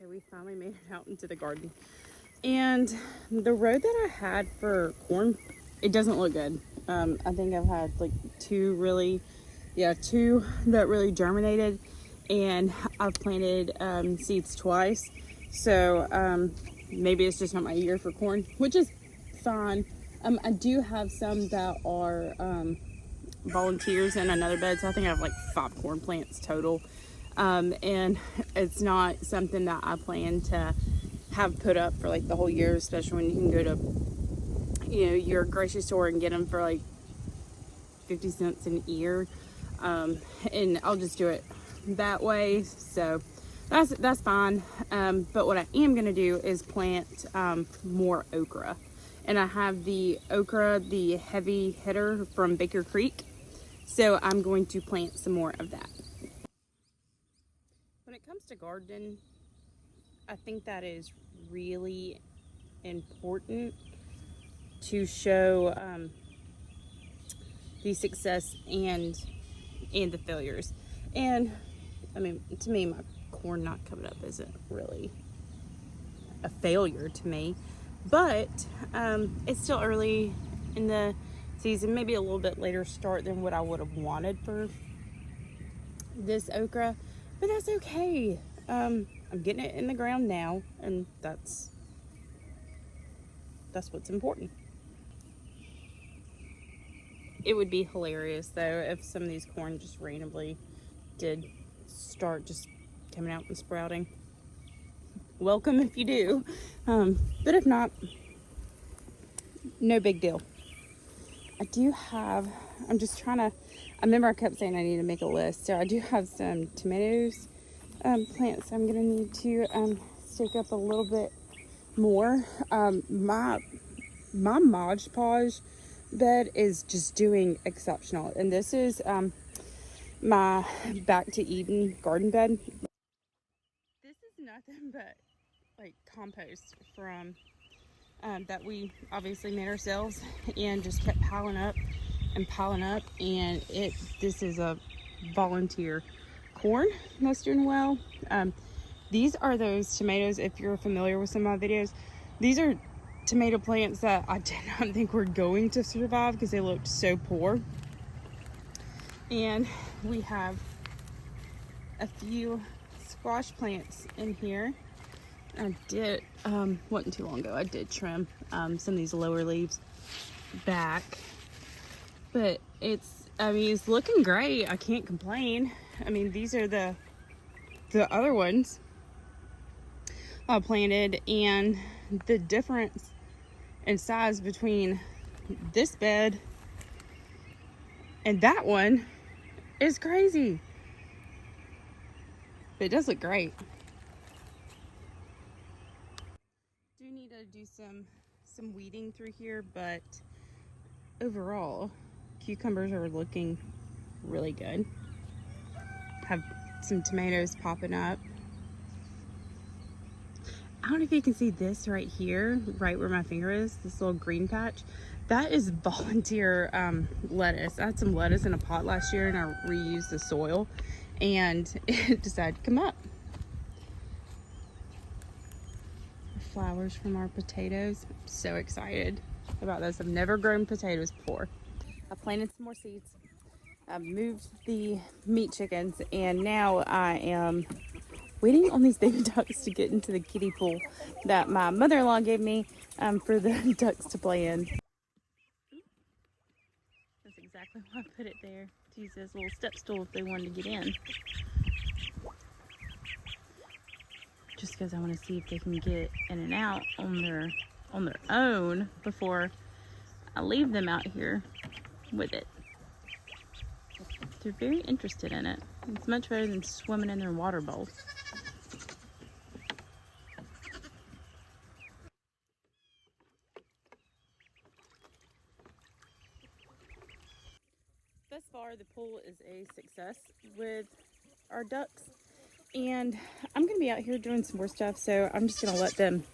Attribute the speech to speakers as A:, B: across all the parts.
A: Okay, we finally made it out into the garden. And the row that I had for corn, it doesn't look good. I think I've had like two that really germinated, and I've planted seeds twice. So maybe it's just not my year for corn, which is fine. I do have some that are volunteers in another bed, so I think I have like 5 corn plants total. And it's not something that I plan to have put up for like the whole year, especially when you can go to, your grocery store and get them for like 50 cents an ear. And I'll just do it that way. So that's fine. But what I am going to do is plant more okra. And I have the okra, the heavy hitter from Baker Creek. So I'm going to plant some more of that. When it comes to gardening, I think that is really important to show the success and the failures. And I mean, to me, my corn not coming up isn't really a failure to me, but it's still early in the season, maybe a little bit later start than what I would have wanted for this okra, but that's okay. I'm getting it in the ground now, and that's what's important. It would be hilarious though if some of these corn just randomly did start just coming out and sprouting. Welcome if you do, but if not, no big deal. I'm just trying to, I remember I kept saying I need to make a list, so I do have some tomatoes plants I'm gonna need to stake up a little bit more. My Mod Podge bed is just doing exceptional, and this is my Back to Eden garden bed. This is nothing but like compost from that we obviously made ourselves and just kept piling up, and this is a volunteer corn that's doing well. These are those tomatoes, if you're familiar with some of my videos. These are tomato plants that I did not think were going to survive because they looked so poor. And we have a few squash plants in here. I did, wasn't too long ago, I did trim some of these lower leaves back. But it's looking great. I can't complain. I mean, these are the other ones I planted, and the difference in size between this bed and that one is crazy. But it does look great. Do need to do some weeding through here, but overall, cucumbers are looking really good. Have some tomatoes popping up. I don't know if you can see this right here, right where my finger is, this little green patch. That is volunteer lettuce. I had some lettuce in a pot last year and I reused the soil, and it decided to come up. Flowers from our potatoes. I'm so excited about this. I've never grown potatoes before. I planted some more seeds. I've moved the meat chickens, and now I am waiting on these baby ducks to get into the kiddie pool that my mother-in-law gave me for the ducks to play in. That's exactly why I put it there, to use as a little step stool if they wanted to get in. Just because I want to see if they can get in and out on their own before I leave them out here with it. They're very interested in it. It's much better than swimming in their water bowl. Thus far, the pool is a success with our ducks, and I'm gonna be out here doing some more stuff, so I'm just gonna let them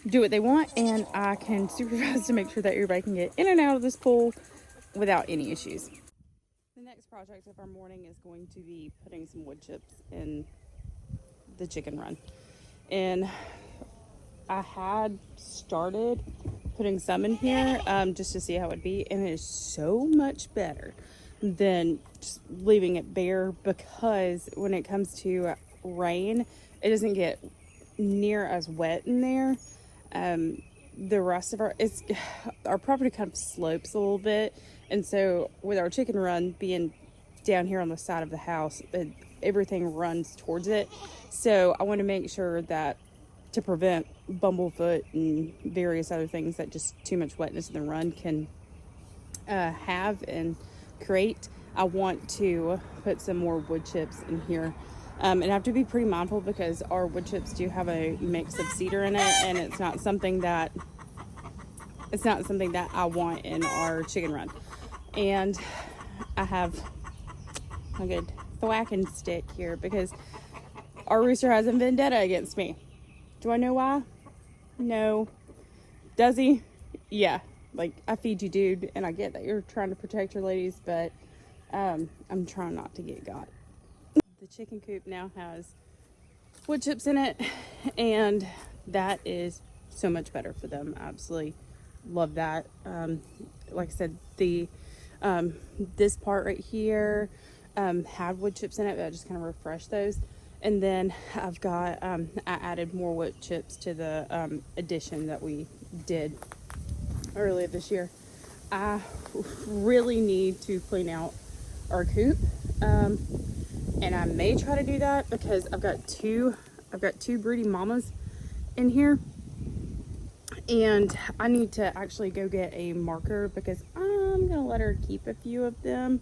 A: do what they want, and I can supervise to make sure that everybody can get in and out of this pool without any issues. The next project of our morning is going to be putting some wood chips in the chicken run. And I had started putting some in here just to see how it would be, and it is so much better than just leaving it bare, because when it comes to rain, it doesn't get near as wet in there. The rest of our property kind of slopes a little bit, and so with our chicken run being down here on the side of the house, everything runs towards it. So I want to make sure that, to prevent bumblefoot and various other things that just too much wetness in the run can have and create, I want to put some more wood chips in here. And I have to be pretty mindful because our wood chips do have a mix of cedar in it, and it's not something that I want in our chicken run. And I have a good thwacking stick here because our rooster has a vendetta against me. Do I know why? No. Does he? Yeah. Like, I feed you, dude, and I get that you're trying to protect your ladies, but I'm trying not to get got. The chicken coop now has wood chips in it, and that is so much better for them. I absolutely love that. Like I said, this part right here had wood chips in it, but I just kind of refreshed those. And then I've got, I added more wood chips to the addition that we did earlier this year. I really need to clean out our coop. And I may try to do that because I've got two broody mamas in here. And I need to actually go get a marker because I'm going to let her keep a few of them.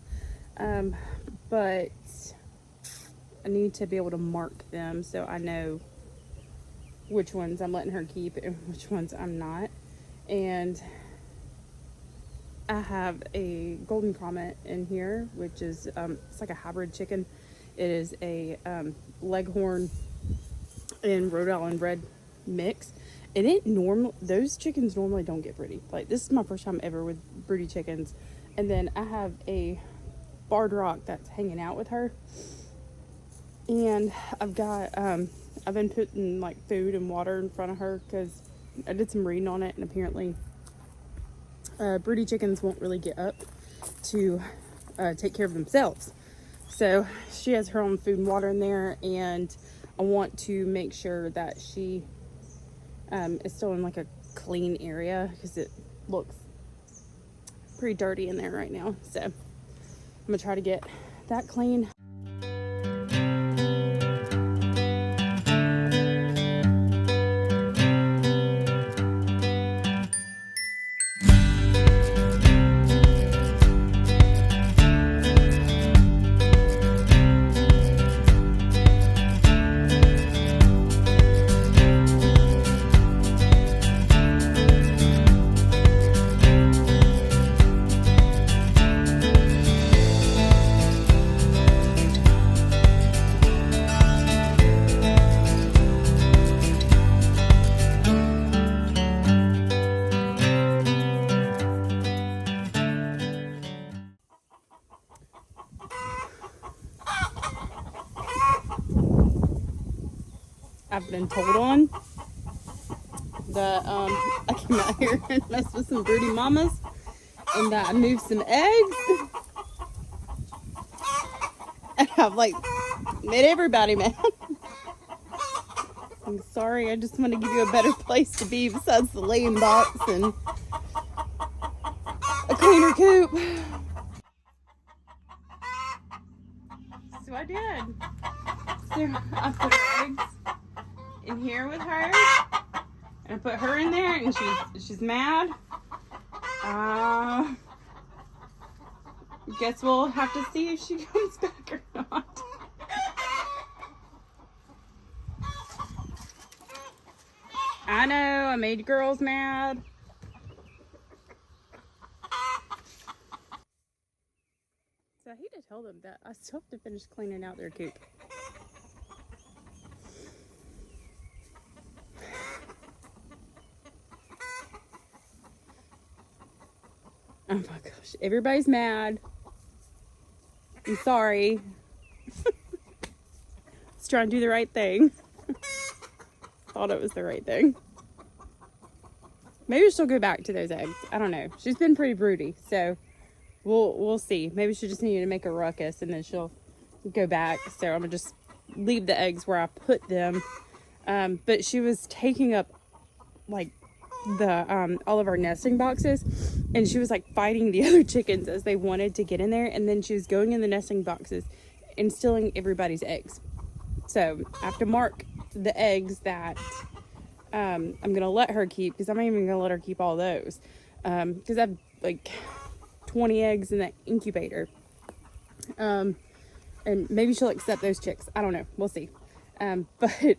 A: But I need to be able to mark them so I know which ones I'm letting her keep and which ones I'm not. And I have a golden comet in here, which is it's like a hybrid chicken. It is a leghorn and Rhode Island red mix. It ain't normal. Those chickens normally don't get broody. Like, this is my first time ever with broody chickens. And then I have a barred rock that's hanging out with her. And I've got, I've been putting like food and water in front of her because I did some reading on it, and apparently broody chickens won't really get up to take care of themselves. So she has her own food and water in there, and I want to make sure that she is still in like a clean area because it looks pretty dirty in there right now. So I'm gonna try to get that clean. I've been told on that I came out here and messed with some broody mamas, and that I moved some eggs, and I've like made everybody mad. I'm sorry, I just want to give you a better place to be besides the laying box and a cleaner coop. So I did. So I put her eggs in here with her, and I put her in there, and she's mad. Guess we'll have to see if she comes back or not. I know, I made girls mad. So I hate to tell them that I still have to finish cleaning out their coop. Oh my gosh, everybody's mad. I'm sorry. Let's try and do the right thing. Thought it was the right thing. Maybe she'll go back to those eggs. I don't know. She's been pretty broody, so we'll see. Maybe she just needed to make a ruckus and then she'll go back. So I'm gonna just leave the eggs where I put them. But she was taking up like the all of our nesting boxes, and she was like fighting the other chickens as they wanted to get in there, and then she was going in the nesting boxes and stealing everybody's eggs. So I have to mark the eggs that I'm gonna let her keep, because I'm not even gonna let her keep all those, because I have like 20 eggs in that incubator, and maybe she'll accept those chicks. I don't know, we'll see. But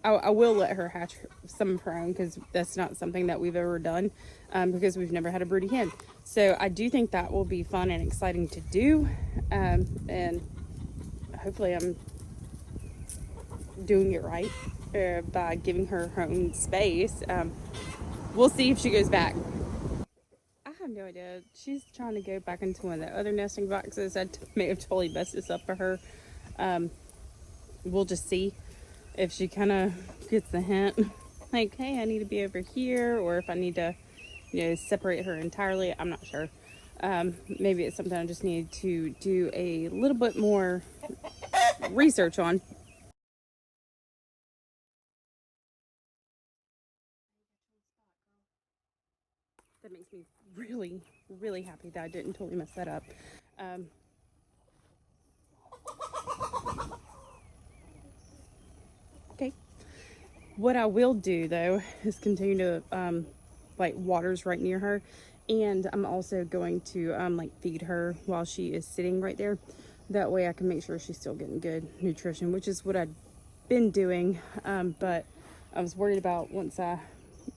A: I will let her hatch some of her own, because that's not something that we've ever done, because we've never had a broody hen. So I do think that will be fun and exciting to do, and hopefully I'm doing it right by giving her her own space. We'll see if she goes back. I have no idea. She's trying to go back into one of the other nesting boxes. I may have totally messed this up for her. We'll just see if she kind of gets the hint, like, hey, I need to be over here, or if I need to, separate her entirely. I'm not sure. Maybe it's something I just need to do a little bit more research on. That makes me really, really happy that I didn't totally mess that up. Okay. What I will do though is continue to like water's right near her, and I'm also going to like feed her while she is sitting right there. That way I can make sure she's still getting good nutrition, which is what I've been doing. But I was worried about, once I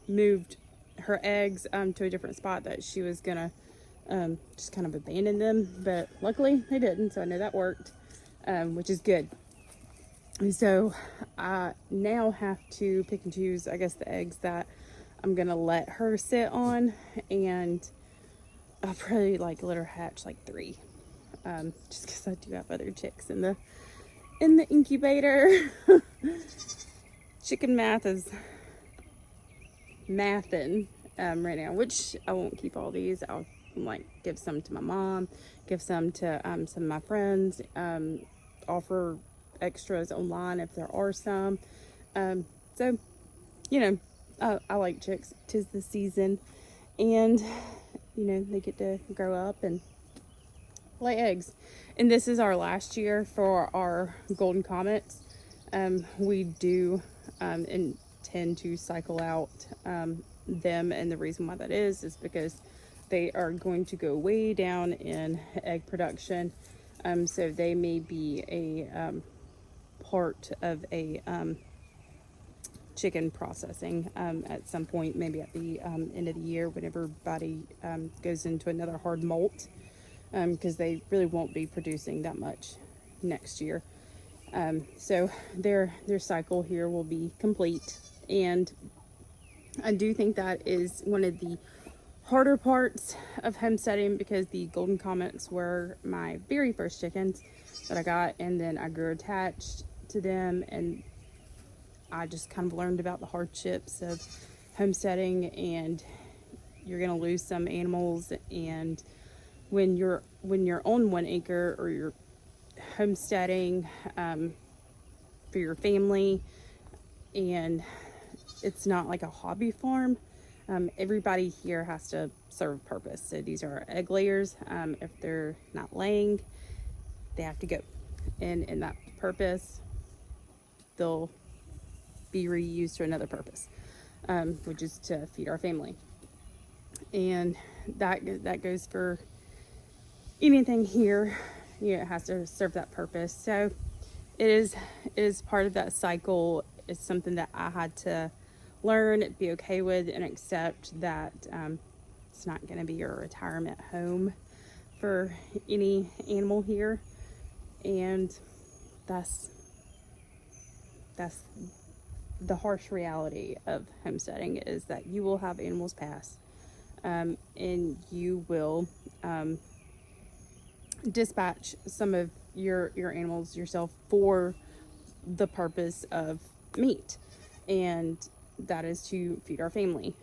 A: moved her eggs to a different spot, that she was gonna just kind of abandon them, but luckily they didn't, so I know that worked, which is good. And so I now have to pick and choose, I guess, the eggs that I'm gonna let her sit on, and I'll probably like let her hatch like 3, just because I do have other chicks in the incubator. Chicken math is mathin' right now, which I won't keep all these. I'll like give some to my mom, give some to some of my friends, offer extras online if there are some. So I like chicks. 'Tis the season, and they get to grow up and lay eggs. And this is our last year for our golden comets. We do intend to cycle out them, and the reason why that is because they are going to go way down in egg production. So they may be a part of a chicken processing at some point, maybe at the end of the year, when everybody goes into another hard molt, because they really won't be producing that much next year. So their cycle here will be complete, and I do think that is one of the harder parts of homesteading, because the golden comets were my very first chickens that I got, and then I grew attached to them, and I just kind of learned about the hardships of homesteading, and you're gonna lose some animals. And when you're on 1 acre, or you're homesteading for your family, and it's not like a hobby farm, everybody here has to serve a purpose. So these are egg layers. If they're not laying, they have to go, and in that purpose they'll be reused to another purpose, which is to feed our family. And that goes for anything here. It has to serve that purpose. So it is part of that cycle. It's something that I had to learn, be okay with, and accept that it's not going to be your retirement home for any animal here. And that's the harsh reality of homesteading, is that you will have animals pass, and you will dispatch some of your animals yourself for the purpose of meat, and that is to feed our family.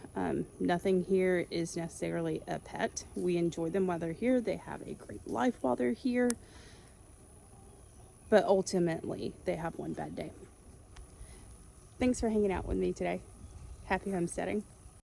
A: Nothing here is necessarily a pet. We enjoy them while they're here. They have a great life while they're here, but ultimately they have one bad day. Thanks for hanging out with me today. Happy homesteading.